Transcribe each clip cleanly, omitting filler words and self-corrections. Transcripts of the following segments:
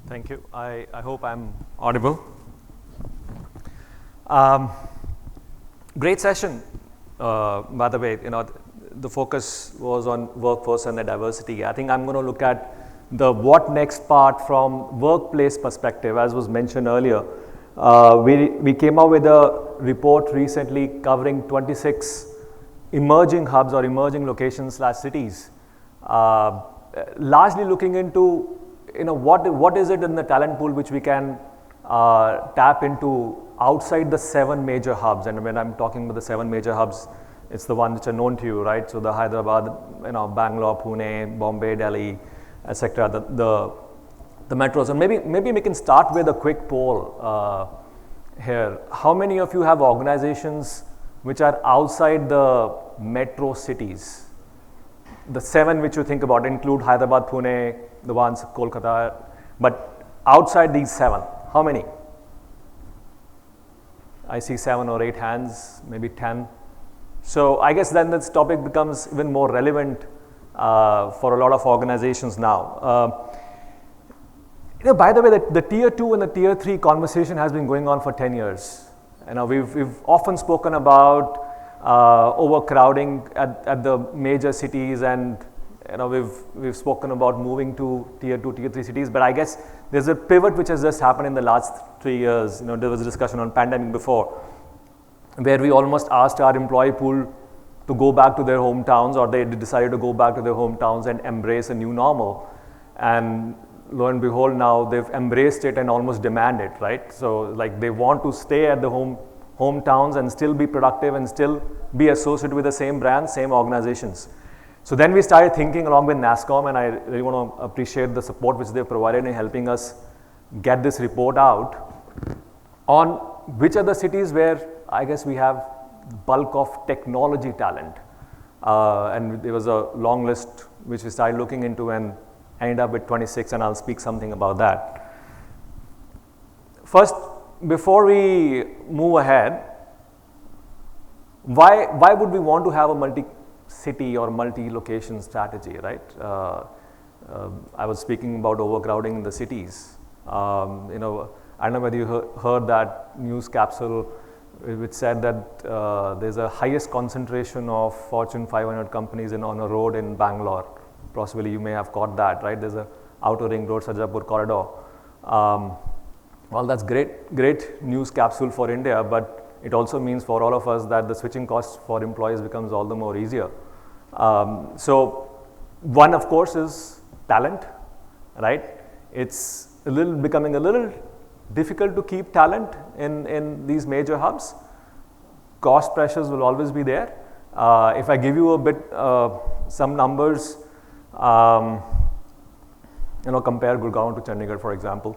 Thank you. I hope I'm audible. Great session. By the way, the focus was on workforce and the diversity. I think I'm going to look at the what next part from workplace perspective, as was mentioned earlier. We came out with a report recently covering 26 emerging hubs or emerging locations / cities, largely looking into what is it in the talent pool which we can tap into outside the 7 major hubs. And when I'm talking about the 7 major hubs, it's the ones which are known to you, right? So the Hyderabad, Bangalore, Pune, Bombay, Delhi, etc. The metros. And maybe we can start with a quick poll here. How many of you have organizations which are outside the metro cities? The 7 which you think about include Hyderabad, Pune, the ones Kolkata, but outside these 7, how many? I see 7 or 8 hands, maybe 10. So I guess then this topic becomes even more relevant for a lot of organizations now. By the way, the Tier 2 and the Tier 3 conversation has been going on for 10 years. We've often spoken about overcrowding at the major cities, and we've spoken about moving to Tier 2, Tier 3 cities, but I guess there's a pivot which has just happened in the last 3 years. There was a discussion on pandemic before, where we almost asked our employee pool to go back to their hometowns, or they decided to go back to their hometowns and embrace a new normal. And lo and behold, now they've embraced it and almost demand it, right? So like they want to stay at the hometowns and still be productive and still be associated with the same brands, same organizations. So then we started thinking along with nasscom, and I really want to appreciate the support which they've provided in helping us get this report out on which are the cities where I guess we have bulk of technology talent. And there was a long list which we started looking into and ended up with 26, and I'll speak something about that. First, before we move ahead, why would we want to have a multi-city or multi-location strategy, right? I was speaking about overcrowding in the cities. I don't know whether you heard that news capsule which said that there's a highest concentration of Fortune 500 companies on a road in Bangalore. Possibly you may have caught that, right? There's a outer ring road, Sarjapur corridor. Well, that's great news capsule for India, but it also means for all of us that the switching costs for employees becomes all the more easier. So one, of course, is talent, right? It's becoming a little difficult to keep talent in these major hubs. Cost pressures will always be there. If I give you a bit some numbers, compare Gurgaon to Chandigarh, for example.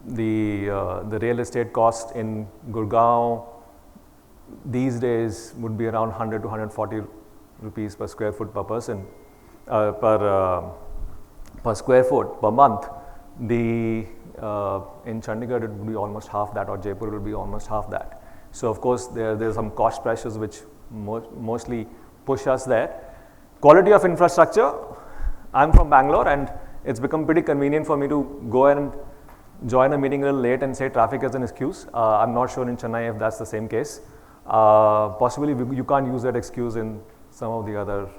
The real estate cost in Gurgaon these days would be around 100 to 140 rupees per square foot per person, per square foot per month. In Chandigarh it would be almost half that, or Jaipur will be almost half that. So of course there's some cost pressures which mostly push us there. Quality of infrastructure. I'm from Bangalore, and it's become pretty convenient for me to go and join a meeting a little late and say traffic is an excuse. I'm not sure in Chennai if that's the same case. Possibly you can't use that excuse in some of the other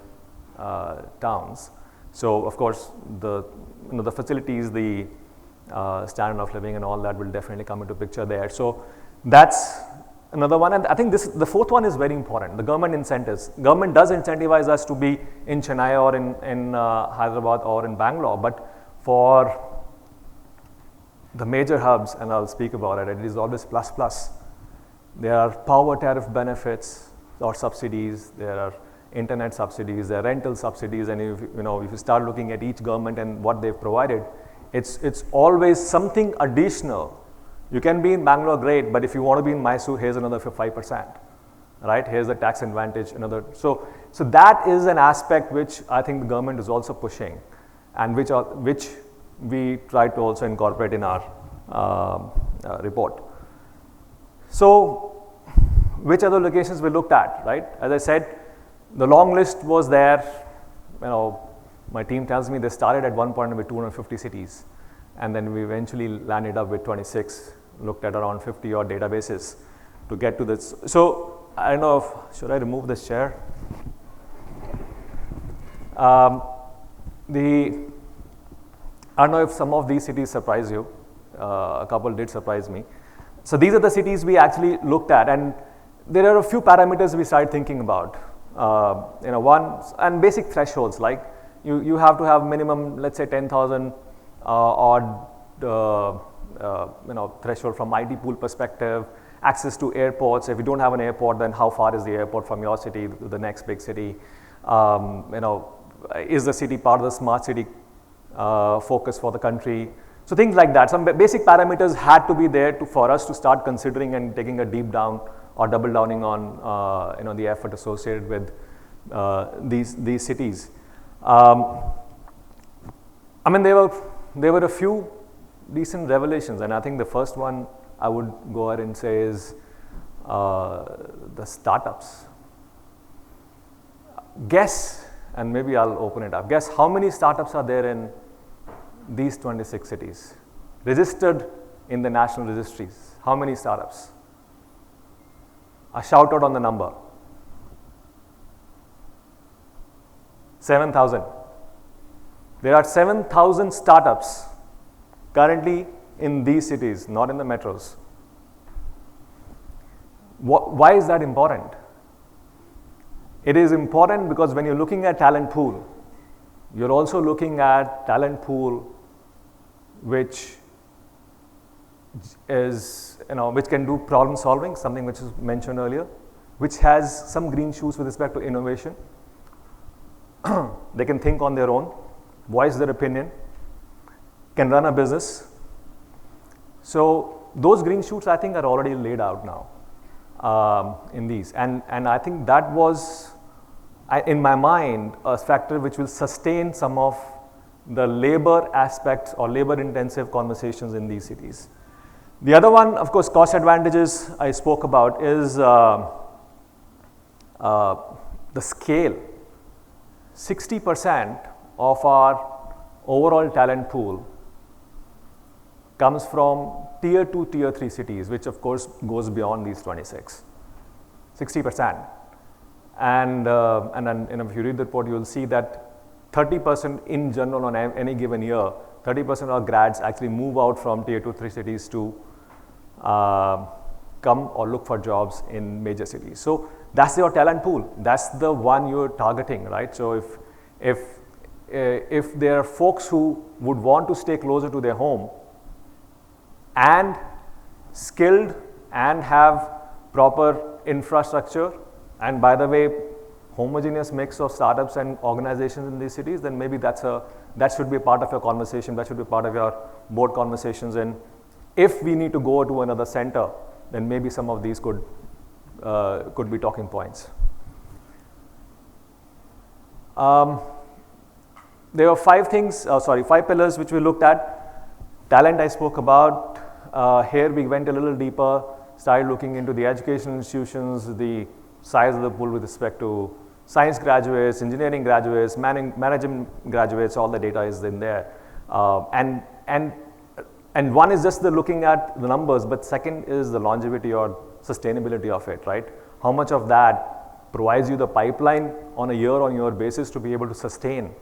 towns. So of course the facilities, the standard of living and all that will definitely come into picture there. So that's another one, and I think the fourth one is very important. The government incentives. Government does incentivize us to be in Chennai or in Hyderabad or in Bangalore, but for the major hubs, and I'll speak about it, it is always plus. There are power tariff benefits or subsidies, there are internet subsidies, there are rental subsidies, and if you start looking at each government and what they've provided, it's always something additional. You can be in Bangalore, great, but if you want to be in Mysore, here's another 5%, right? Here's the tax advantage, another. So that is an aspect which I think the government is also pushing, and which we try to also incorporate in our report. So which other locations we looked at, right? As I said, the long list was there. My team tells me they started at one point with 250 cities. and then we eventually landed up with 26, looked at around 50 odd databases to get to this. So I don't know if, should I remove this chair? I don't know if some of these cities surprise you. A couple did surprise me. So these are the cities we actually looked at, and there are a few parameters we started thinking about. One, and basic thresholds, like you have to have minimum, let's say 10,000 odd threshold from IT pool perspective, access to airports. If you don't have an airport, then how far is the airport from your city to the next big city? Is the city part of the smart city focus for the country? So things like that. Some basic parameters had to be there for us to start considering and taking a deep down or double downing on the effort associated with these cities. I mean, there were a few decent revelations, and I think the first one I would go ahead and say is the startups. Guess, and maybe I'll open it up. Guess how many startups are there in these 26 cities registered in the national registries? How many startups? A shout out on the number. 7,000. There are 7,000 startups currently in these cities, not in the metros. Why is that important? It is important because when you're looking at talent pool, you're also looking at talent pool which is, which can do problem solving, something which is mentioned earlier, which has some green shoots with respect to innovation. They can think on their own, voice their opinion, can run a business. So those green shoots, I think, are already laid out now in these, and I think that was, in my mind, a factor which will sustain some of the labor aspects or labor intensive conversations in these cities. The other one, of course, cost advantages I spoke about is the scale. 60% of our overall talent pool comes from tier 2, tier 3 cities, which of course goes beyond these 26. 60%. And then if you read the report, you will see that 30% in general on any given year, 30% of grads actually move out from tier 2, 3 cities to come or look for jobs in major cities. So that's your talent pool. That's the one you're targeting, right? So if there are folks who would want to stay closer to their home and skilled and have proper infrastructure, and by the way, homogeneous mix of startups and organizations in these cities, then maybe that should be a part of your conversation, that should be part of your board conversations. And if we need to go to another center, then maybe some of these could be talking points. There were 5 pillars which we looked at. Talent I spoke about. Here we went a little deeper, started looking into the educational institutions, the size of the pool with respect to science graduates, engineering graduates, management graduates, all the data is in there. And one is just the looking at the numbers, but second is the longevity or sustainability of it, right? How much of that provides you the pipeline on a year-on-year basis to be able to sustain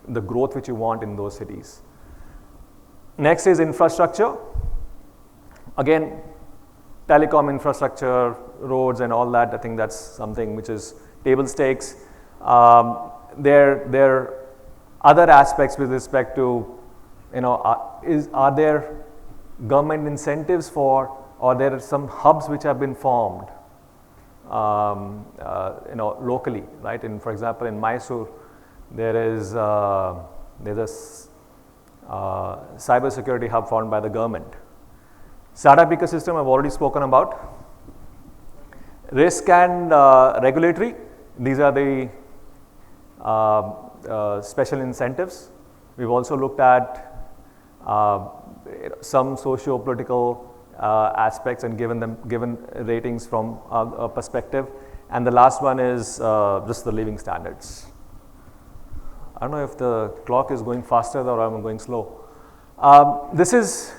the growth which you want in those cities. Next is infrastructure. Again, telecom infrastructure, roads and all that, I think that's something which is table stakes. There are other aspects with respect to, are there government incentives for, or there are some hubs which have been formed, locally, right? For example, in Mysore, there's a cybersecurity hub formed by the government. Startup ecosystem I've already spoken about. Risk and regulatory, these are the special incentives. We've also looked at some socio-political aspects and given ratings from a perspective. And the last one is just the living standards. I don't know if the clock is going faster or I'm going slow. This is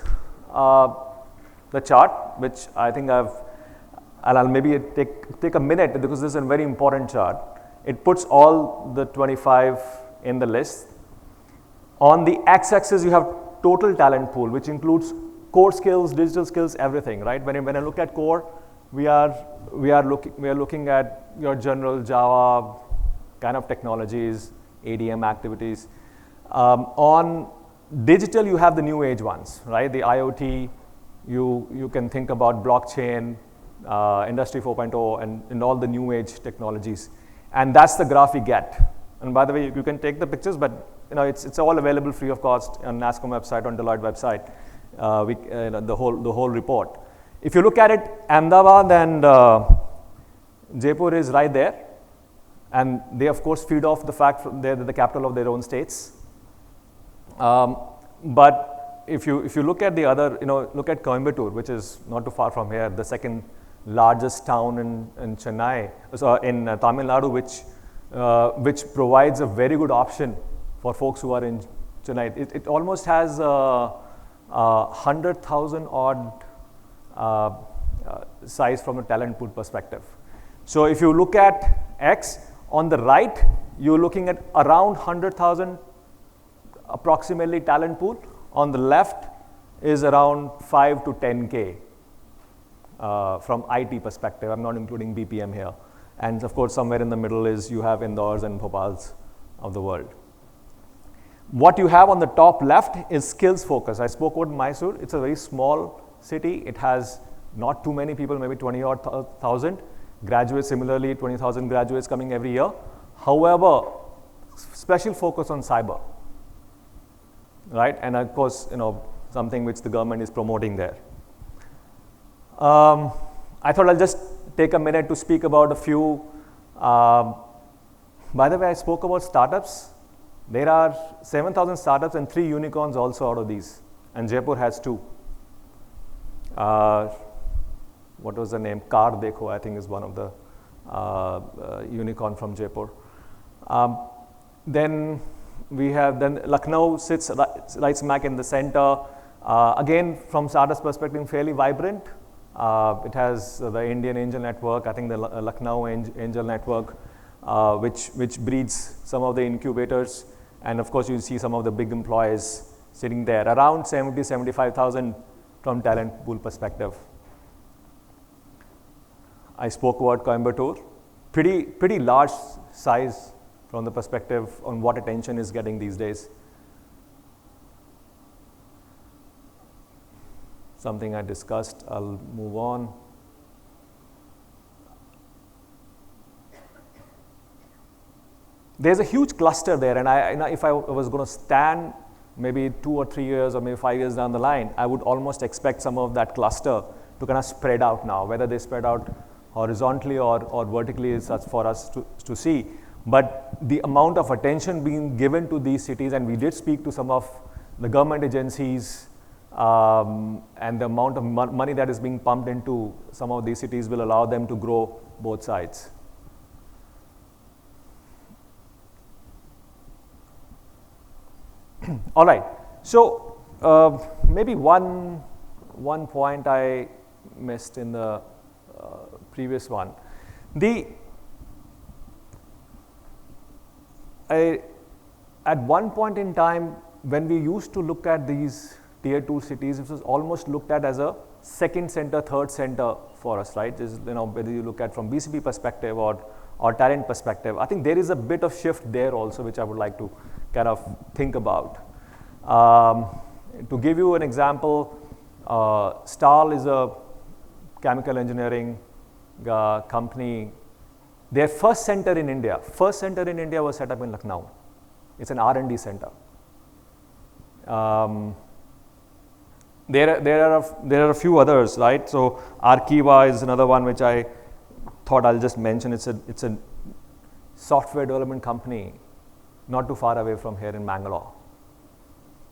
the chart, which I think and I'll maybe take a minute because this is a very important chart. It puts all the 25 in the list. On the x-axis, you have total talent pool, which includes core skills, digital skills, everything, right? When I look at core, we are looking at your general Java kind of technologies, ADM activities. On digital, you have the new age ones, right? The IoT, you can think about blockchain, Industry 4.0, and all the new age technologies. And that's the graph we get. And by the way, you can take the pictures, but it's all available free of cost on nasscom website, on Deloitte website, the whole report. If you look at it, Ahmedabad and Jaipur is right there. And they, of course, feed off the fact they're the capital of their own states. But if you look at the other, look at Coimbatore, which is not too far from here, the second largest town in Chennai, so in Tamil Nadu, which provides a very good option for folks who are in Chennai. It almost has 100,000 odd size from a talent pool perspective. So if you look at X, on the right, you're looking at around 100,000 approximately talent pool. On the left is around 5 to 10K from IT perspective. I'm not including BPM here. And of course, somewhere in the middle is you have Indores and Bhopals of the world. What you have on the top left is skills focus. I spoke about Mysore. It's a very small city. It has not too many people, maybe 20,000 graduates. Similarly, 20,000 graduates coming every year. However, special focus on cyber, right? And of course, something which the government is promoting there. I thought I'll just take a minute to speak about a few. By the way, I spoke about startups. There are 7,000 startups and 3 unicorns also out of these. And Jaipur has 2. What was the name? Car Dekho, I think, is one of the unicorn from Jaipur. Then we have Lucknow sits right smack in the center. Again, from startups perspective, fairly vibrant. It has the Indian Angel Network, I think the Lucknow Angel Network, which breeds some of the incubators. And of course, you see some of the big employees sitting there, around 75,000 from talent pool perspective. I spoke about Coimbatore, pretty large size from the perspective on what attention is getting these days. Something I discussed, I'll move on. There's a huge cluster there, and if I was going to stand maybe 2 or 3 years or maybe 5 years down the line, I would almost expect some of that cluster to kind of spread out now. Whether they spread out horizontally or vertically is such for us to see. But the amount of attention being given to these cities, and we did speak to some of the government agencies, and the amount of money that is being pumped into some of these cities will allow them to grow both sides. All right, so maybe one point I missed in the previous one. At one point in time, when we used to look at these tier 2 cities, it was almost looked at as a second center, third center for us, right? Whether you look at from BCP perspective or talent perspective, I think there is a bit of shift there also, which I would like to kind of think about. To give you an example, Stahl is a chemical engineering company. Their first center in India was set up in Lucknow. It's an R&D center. There are a few others, right? So Arkiva is another one which I thought I'll just mention. It's a software development company not too far away from here in Bangalore.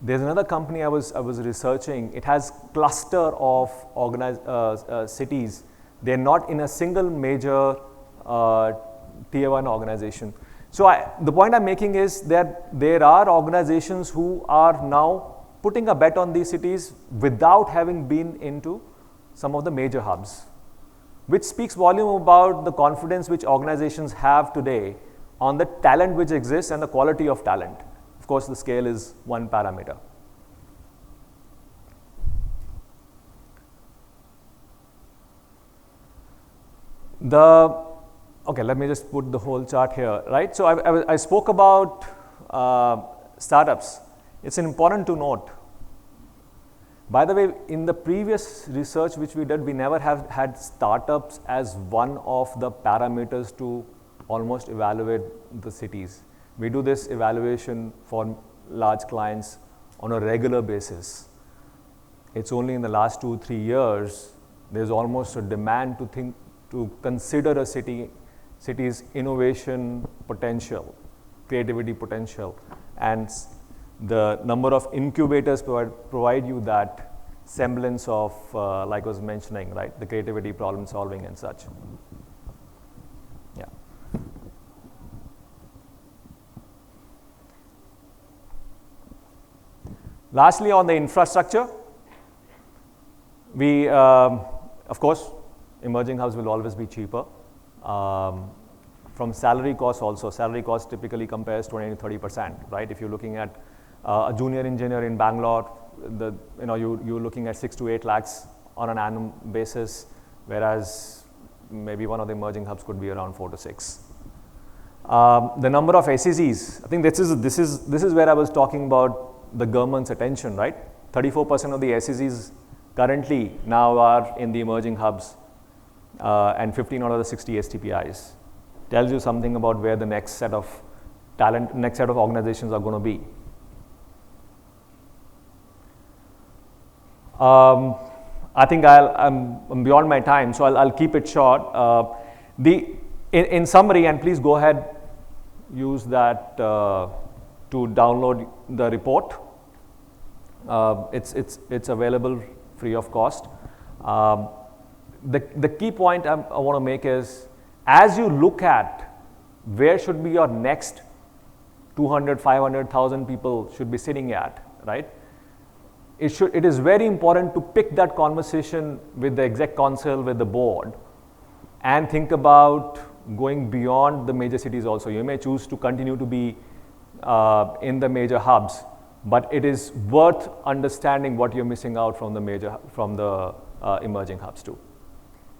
There's another company I was researching. It has cluster of cities. They're not in a single major tier 1 organization. So the point I'm making is that there are organizations who are now putting a bet on these cities without having been into some of the major hubs, which speaks volume about the confidence which organizations have today on the talent which exists and the quality of talent. Of course, the scale is one parameter. Okay, let me just put the whole chart here, right? So I spoke about startups. It's important to note. By the way, in the previous research which we did, we never have had startups as one of the parameters to almost evaluate the cities. We do this evaluation for large clients on a regular basis. It's only in the last 2-3 years, there's almost a demand to consider a city's innovation potential, creativity potential, and the number of incubators provide you that semblance of, like I was mentioning, right, the creativity, problem solving and such. Yeah. Lastly, on the infrastructure, we, of course, emerging hubs will always be cheaper. From salary costs also, salary cost typically compares 20 to 30%, right? If you're looking at a junior engineer in Bangalore, you're looking at 6 to 8 lakhs on an annual basis, whereas maybe one of the emerging hubs could be around 4 to 6. The number of SEZs, I think this is where I was talking about the government's attention, right? 34% of the SEZs currently now are in the emerging hubs, and 15 out of the 60 STPIs. Tells you something about where the next set of organizations are going to be. I think I'm beyond my time, so I'll keep it short. In summary, and please go ahead, use that to download the report. It's available free of cost. The key point I want to make is, as you look at where should be your next 200, 500,000 people should be sitting at, right? It is very important to pick that conversation with the exec council, with the board, and think about going beyond the major cities also. You may choose to continue to be in the major hubs, but it is worth understanding what you're missing out from the emerging hubs too.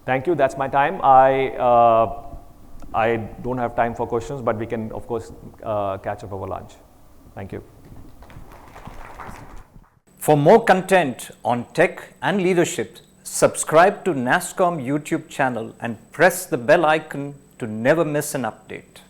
Thank you, that's my time. I don't have time for questions, but we can, of course, catch up over lunch. Thank you. For more content on tech and leadership, subscribe to nasscom YouTube channel and press the bell icon to never miss an update.